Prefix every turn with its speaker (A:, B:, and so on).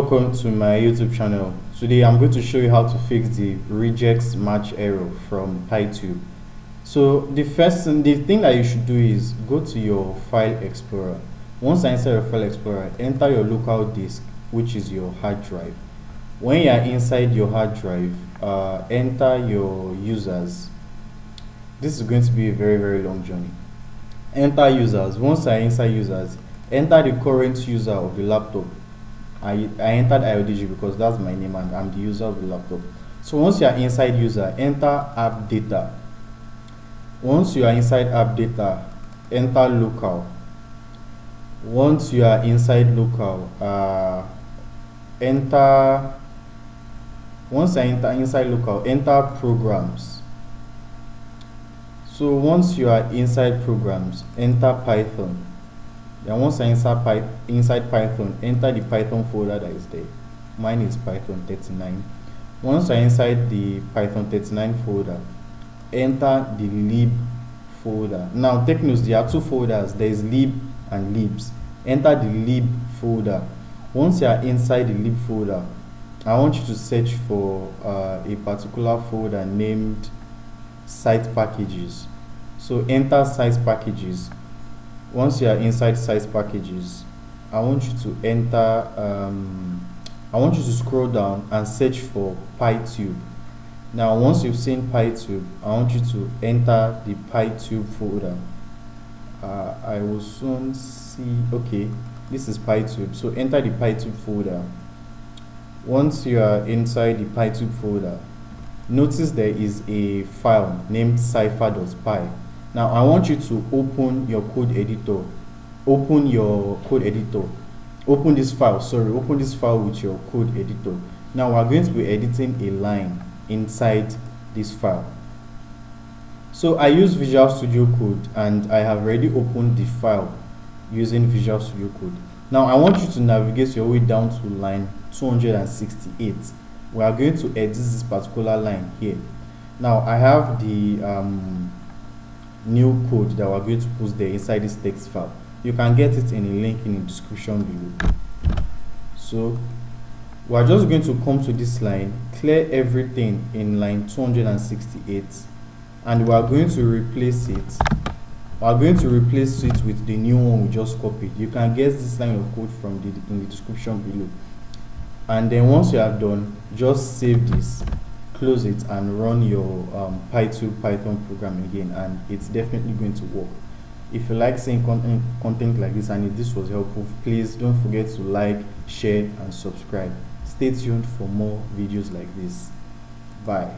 A: welcome to my YouTube channel. Today I'm going to show you how to fix the regex match error from pytube. So the thing that you should do is go to your file explorer. Once inside your file explorer, enter your local disk, which is your hard drive. When you are inside your hard drive, enter your users. This is going to be a very long journey. Enter users. Once you are inside users, enter the current user of the laptop. I entered IODG because that's my name and I'm the user of the laptop. So once you are inside user, enter Appdata. Once you are inside Appdata, enter local. Once you are inside local, once I enter inside local, enter programs. So once you are inside programs, enter Python. Then once I inside Python, enter the Python folder that is there. Mine is Python 39. Once I inside the Python 39 folder, enter the lib folder. Now take note, there are two folders. There is lib and libs. Enter the lib folder. Once you are inside the lib folder, I want you to search for a particular folder named site packages. So enter site packages. Once you are inside site packages, I want you to enter I want you to scroll down and search for pytube. Now once you've seen pytube, I want you to enter the pytube folder. I will soon see. Okay, this is pytube, so enter the pytube folder. Once you are inside the pytube folder, notice there is a file named cipher.py. Now I want you to open your code editor. Open your code editor. Open this file. Open this file with your code editor. Now we are going to be editing a line inside this file. So I use Visual Studio Code and I have already opened the file using Visual Studio Code. Now I want you to navigate your way down to line 268. We are going to edit this particular line here. Now I have the new code that we're going to put there inside this text file. You can get it in a link in the description below. So we're just going to come to this line, clear everything in line 268, and we are going to replace it. We're going to replace it with the new one we just copied. You can get this line of code from in the description below. And then once you have done, just save this, close it, and run your pytube Python program again, and it's definitely going to work. If you like seeing content like this and if this was helpful, please don't forget to like, share, and subscribe. Stay tuned for more videos like this. Bye.